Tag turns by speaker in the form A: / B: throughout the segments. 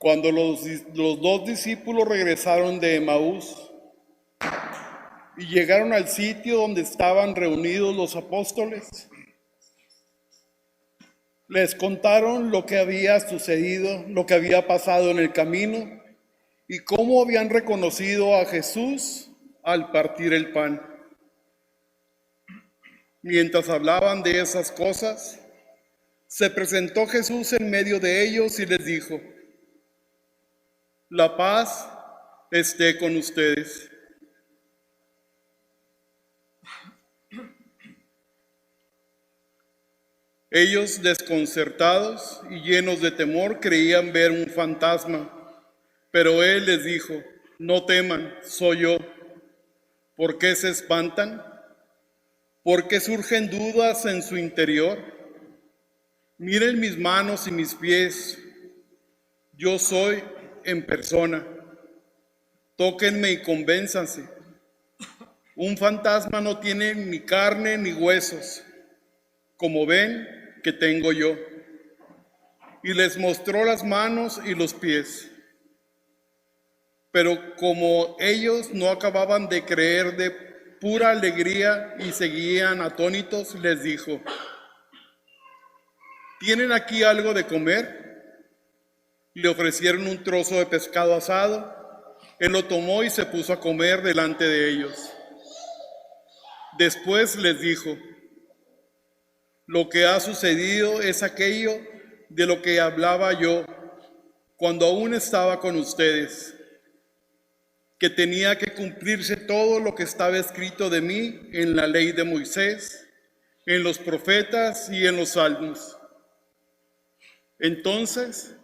A: Cuando los dos discípulos regresaron de Emaús y llegaron al sitio donde estaban reunidos los apóstoles, les contaron lo que había sucedido, lo que había pasado en el camino y cómo habían reconocido a Jesús al partir el pan. Mientras hablaban de esas cosas, se presentó Jesús en medio de ellos y les dijo: la paz esté con ustedes. Ellos, desconcertados y llenos de temor, creían ver un fantasma, pero él les dijo: no teman, soy yo. ¿Por qué se espantan? ¿Por qué surgen dudas en su interior? Miren mis manos y mis pies, yo soy en persona. Tóquenme y convénzanse. Un fantasma no tiene ni carne ni huesos, como ven que tengo yo. Y les mostró las manos y los pies. Pero como ellos no acababan de creer, de pura alegría y seguían atónitos, les dijo: ¿tienen aquí algo de comer? Le ofrecieron un trozo de pescado asado. Él lo tomó y se puso a comer delante de ellos. Después les dijo: lo que ha sucedido es aquello de lo que hablaba yo cuando aún estaba con ustedes, que tenía que cumplirse todo lo que estaba escrito de mí en la ley de Moisés, en los profetas y en los salmos. Entonces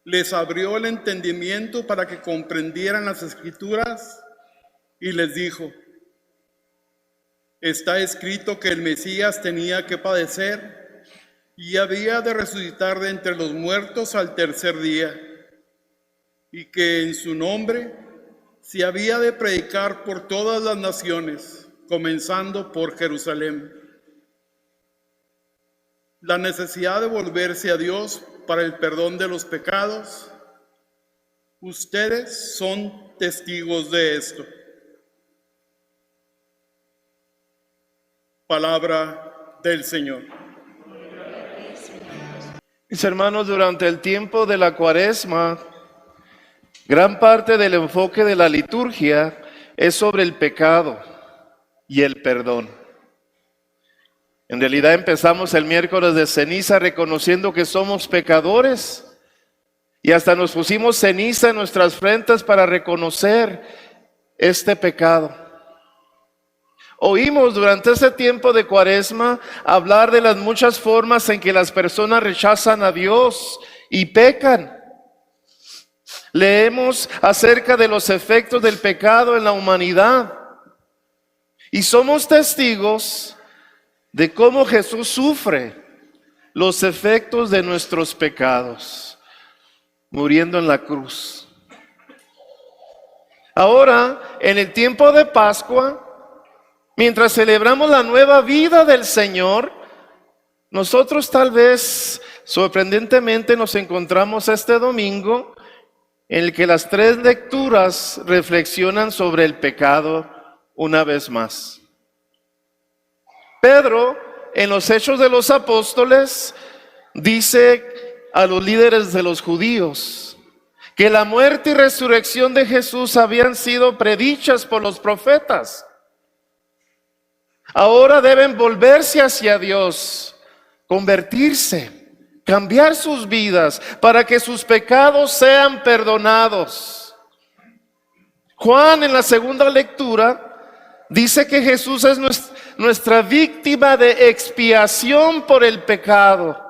A: les abrió el entendimiento para que comprendieran las Escrituras y les dijo: está escrito que el Mesías tenía que padecer y había de resucitar de entre los muertos al tercer día, y que en su nombre se había de predicar por todas las naciones, comenzando por Jerusalén. La necesidad de volverse a Dios para el perdón de los pecados, ustedes son testigos de esto. Palabra del Señor.
B: Mis hermanos, durante el tiempo de la Cuaresma, gran parte del enfoque de la liturgia es sobre el pecado y el perdón. En realidad empezamos el miércoles de ceniza reconociendo que somos pecadores y hasta nos pusimos ceniza en nuestras frentes para reconocer este pecado. Oímos durante este tiempo de Cuaresma hablar de las muchas formas en que las personas rechazan a Dios y pecan. Leemos acerca de los efectos del pecado en la humanidad y somos testigos de cómo Jesús sufre los efectos de nuestros pecados, muriendo en la cruz. Ahora, en el tiempo de Pascua, mientras celebramos la nueva vida del Señor, nosotros tal vez sorprendentemente nos encontramos este domingo en el que las tres lecturas reflexionan sobre el pecado una vez más. Pedro, en los Hechos de los Apóstoles, dice a los líderes de los judíos que la muerte y resurrección de Jesús habían sido predichas por los profetas. Ahora deben volverse hacia Dios, convertirse, cambiar sus vidas para que sus pecados sean perdonados. Juan, en la segunda lectura, dice que Jesús es nuestra víctima de expiación por el pecado,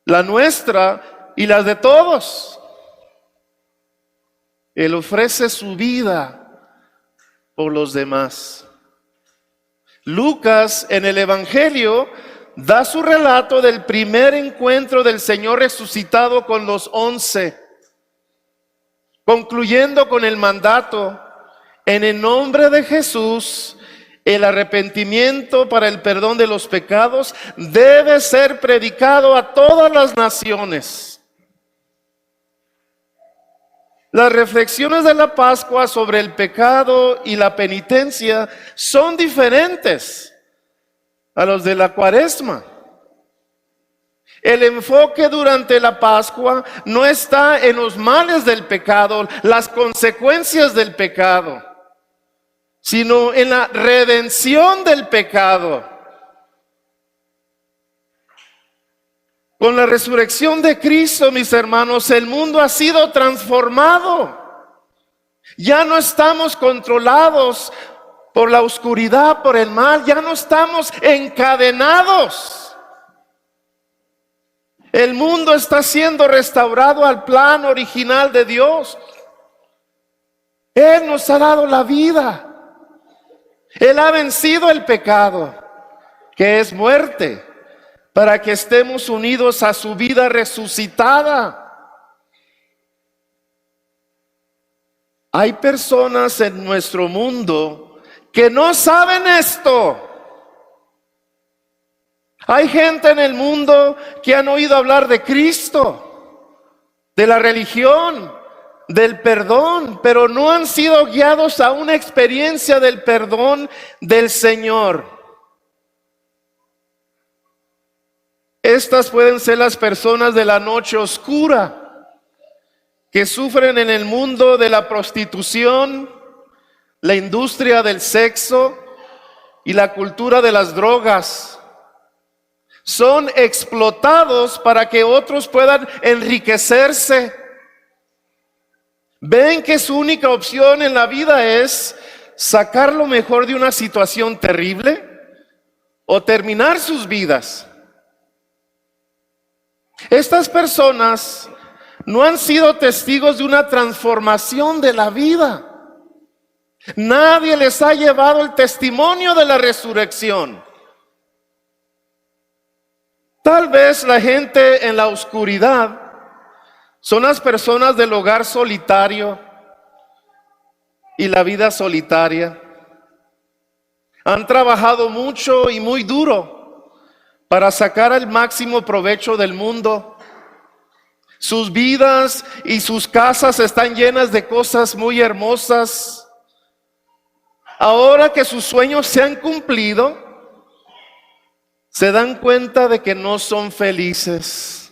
B: la nuestra y la de todos. Él ofrece su vida por los demás. Lucas, en el Evangelio, da su relato del primer encuentro del Señor resucitado con los 11, concluyendo con el mandato: en el nombre de Jesús, el arrepentimiento para el perdón de los pecados debe ser predicado a todas las naciones. Las reflexiones de la Pascua sobre el pecado y la penitencia son diferentes a los de la Cuaresma. El enfoque durante la Pascua no está en los males del pecado, las consecuencias del pecado, sino en la redención del pecado. Con la resurrección de Cristo, mis hermanos, el mundo ha sido transformado. Ya no estamos controlados por la oscuridad, por el mal, ya no estamos encadenados. El mundo está siendo restaurado al plan original de Dios. Él nos ha dado la vida. Él ha vencido el pecado, que es muerte, para que estemos unidos a su vida resucitada. Hay personas en nuestro mundo que no saben esto. Hay gente en el mundo que han oído hablar de Cristo, de la religión, del perdón, pero no han sido guiados a una experiencia del perdón del Señor. Estas pueden ser las personas de la noche oscura que sufren en el mundo de la prostitución, la industria del sexo y la cultura de las drogas. Son explotados para que otros puedan enriquecerse. Ven que su única opción en la vida es sacar lo mejor de una situación terrible o terminar sus vidas. Estas personas no han sido testigos de una transformación de la vida. Nadie les ha llevado el testimonio de la resurrección. Tal vez la gente en la oscuridad son las personas del hogar solitario y la vida solitaria. Han trabajado mucho y muy duro para sacar el máximo provecho del mundo. Sus vidas y sus casas están llenas de cosas muy hermosas. Ahora que sus sueños se han cumplido, se dan cuenta de que no son felices.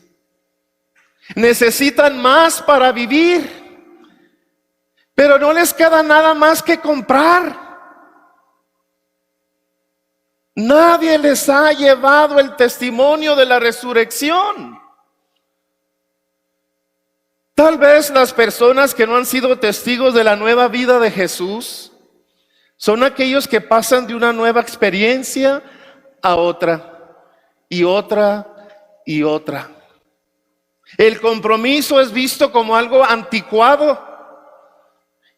B: Necesitan más para vivir, pero no les queda nada más que comprar. Nadie les ha llevado el testimonio de la resurrección. Tal vez las personas que no han sido testigos de la nueva vida de Jesús son aquellos que pasan de una nueva experiencia a otra y otra y otra. El compromiso es visto como algo anticuado,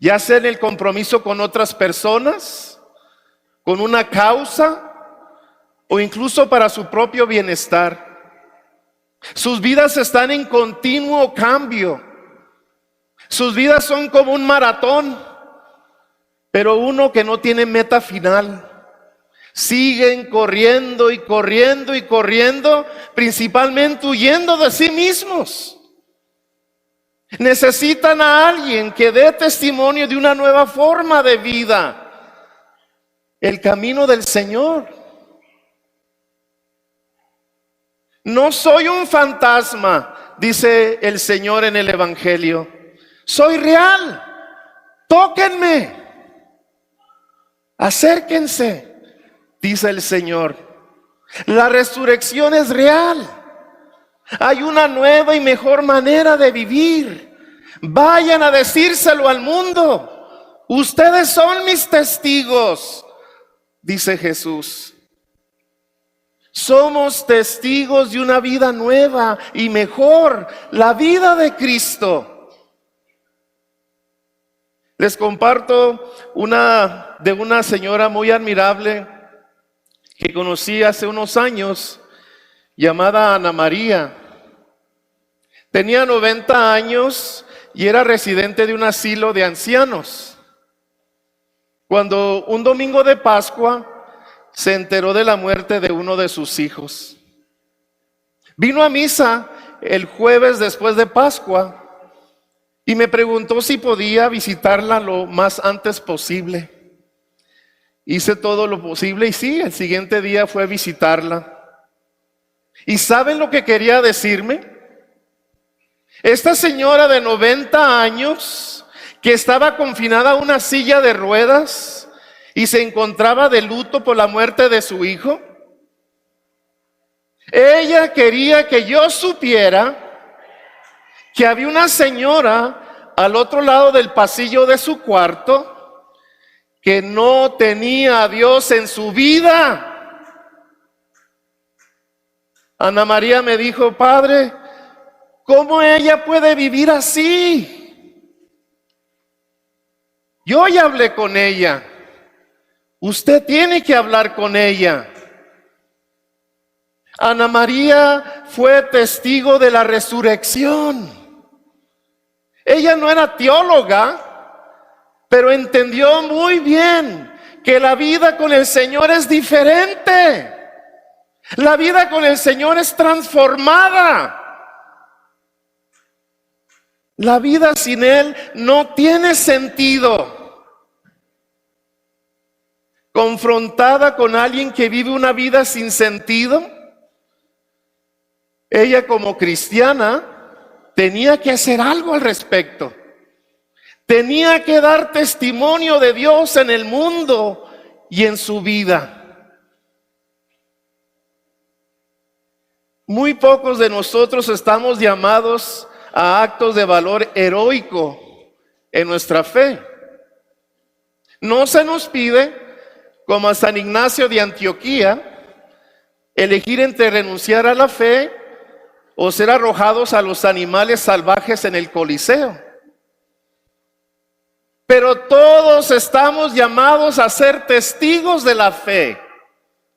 B: ya sea en el compromiso con otras personas, con una causa o incluso para su propio bienestar. Sus vidas están en continuo cambio. Sus vidas son como un maratón, pero uno que no tiene meta final. Siguen corriendo y corriendo y corriendo, principalmente huyendo de sí mismos. Necesitan a alguien que dé testimonio de una nueva forma de vida, el camino del Señor. No soy un fantasma, dice el Señor en el Evangelio. Soy real. Tóquenme. Acérquense, dice el Señor. La resurrección es real. Hay una nueva y mejor manera de vivir. Vayan a decírselo al mundo. Ustedes son mis testigos, dice Jesús. Somos testigos de una vida nueva y mejor, la vida de Cristo. Les comparto de una señora muy admirable que conocí hace unos años, llamada Ana María. Tenía 90 años y era residente de un asilo de ancianos. Cuando un domingo de Pascua se enteró de la muerte de uno de sus hijos. Vino a misa el jueves después de Pascua y me preguntó si podía visitarla lo más antes posible. Hice todo lo posible y sí, el siguiente día fue a visitarla. ¿Y saben lo que quería decirme? Esta señora de 90 años, que estaba confinada a una silla de ruedas y se encontraba de luto por la muerte de su hijo, ella quería que yo supiera que había una señora al otro lado del pasillo de su cuarto que no tenía a Dios en su vida. Ana María me dijo: padre, ¿cómo ella puede vivir así? Yo ya hablé con ella. Usted tiene que hablar con ella. Ana María fue testigo de la resurrección. Ella no era teóloga, pero entendió muy bien que la vida con el Señor es diferente. La vida con el Señor es transformada. La vida sin Él no tiene sentido. Confrontada con alguien que vive una vida sin sentido, ella como cristiana tenía que hacer algo al respecto. Tenía que dar testimonio de Dios en el mundo y en su vida. Muy pocos de nosotros estamos llamados a actos de valor heroico en nuestra fe. No se nos pide, como a San Ignacio de Antioquía, elegir entre renunciar a la fe o ser arrojados a los animales salvajes en el Coliseo. Pero todos estamos llamados a ser testigos de la fe.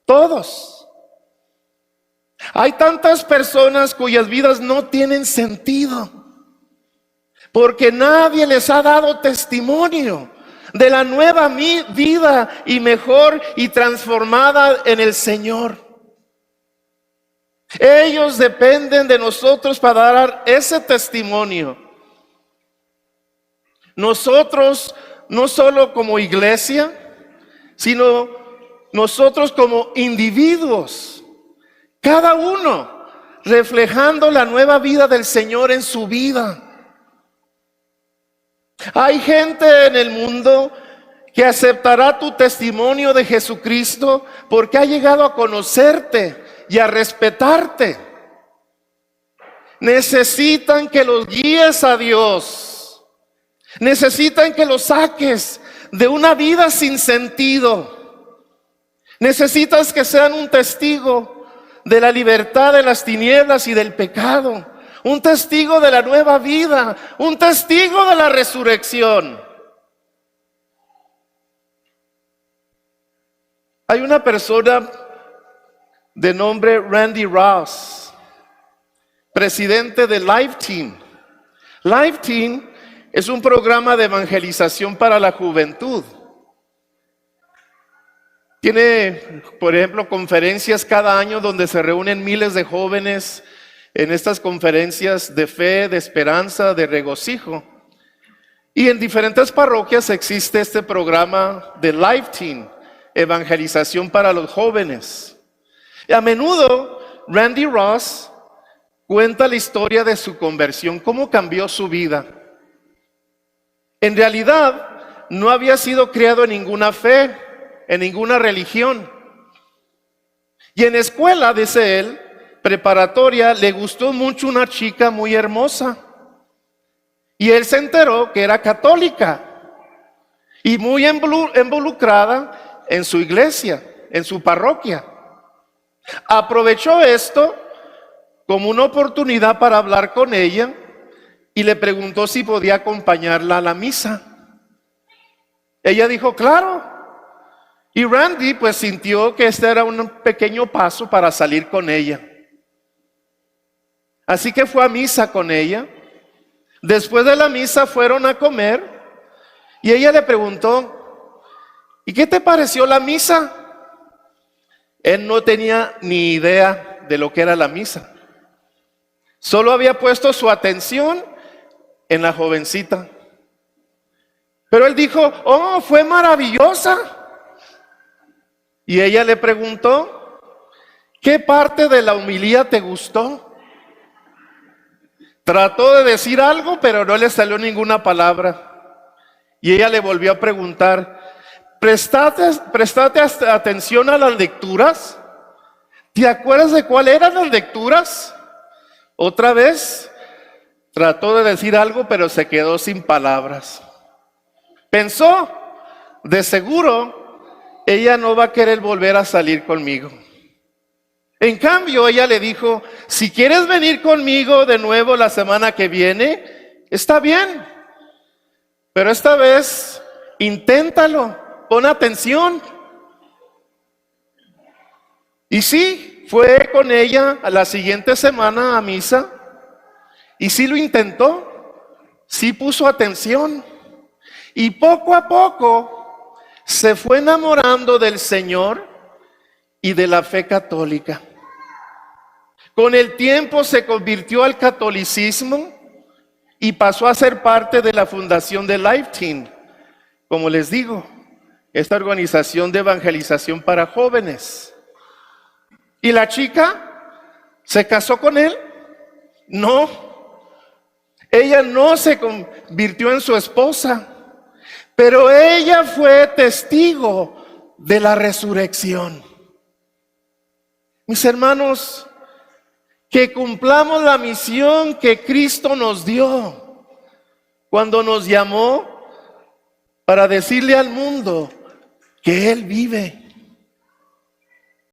B: Todos. Hay tantas personas cuyas vidas no tienen sentido, porque nadie les ha dado testimonio de la nueva vida y mejor y transformada en el Señor. Ellos dependen de nosotros para dar ese testimonio. Nosotros, no solo como iglesia, sino nosotros como individuos, cada uno reflejando la nueva vida del Señor en su vida. Hay gente en el mundo que aceptará tu testimonio de Jesucristo porque ha llegado a conocerte y a respetarte. Necesitan que los guíes a Dios. Necesitan que los saques de una vida sin sentido. Necesitas que sean un testigo de la libertad de las tinieblas y del pecado, un testigo de la nueva vida, un testigo de la resurrección. Hay una persona de nombre Randy Ross, presidente de Life Team. Life Team es un programa de evangelización para la juventud. Tiene, por ejemplo, conferencias cada año donde se reúnen miles de jóvenes en estas conferencias de fe, de esperanza, de regocijo. Y en diferentes parroquias existe este programa de Life Team, evangelización para los jóvenes. Y a menudo Randy Ross cuenta la historia de su conversión, cómo cambió su vida. En realidad, no había sido criado en ninguna fe, en ninguna religión. Y en escuela, dice él, preparatoria, le gustó mucho una chica muy hermosa. Y él se enteró que era católica y muy involucrada en su iglesia, en su parroquia. Aprovechó esto como una oportunidad para hablar con ella y le preguntó si podía acompañarla a la misa. Ella dijo, claro. Y Randy pues sintió que este era un pequeño paso para salir con ella. Así que fue a misa con ella. Después de la misa fueron a comer y ella le preguntó, ¿y qué te pareció la misa? Él no tenía ni idea de lo que era la misa. Solo había puesto su atención en la jovencita. Pero él dijo, oh, fue maravillosa. Y ella le preguntó, ¿qué parte de la homilía te gustó? Trató de decir algo, pero no le salió ninguna palabra. Y ella le volvió a preguntar, ¿prestaste atención a las lecturas? ¿Te acuerdas de cuáles eran las lecturas? Otra vez trató de decir algo, pero se quedó sin palabras. Pensó, de seguro, ella no va a querer volver a salir conmigo. En cambio, ella le dijo, si quieres venir conmigo de nuevo la semana que viene, está bien. Pero esta vez, inténtalo, pon atención. Y sí, fue con ella a la siguiente semana a misa. Y sí lo intentó, sí puso atención. Y poco a poco se fue enamorando del Señor y de la fe católica. Con el tiempo se convirtió al catolicismo y pasó a ser parte de la fundación de Life Team, como les digo, esta organización de evangelización para jóvenes. ¿Y la chica se casó con él? No, ella no se convirtió en su esposa, pero ella fue testigo de la resurrección. Mis hermanos, que cumplamos la misión que Cristo nos dio cuando nos llamó para decirle al mundo que Él vive.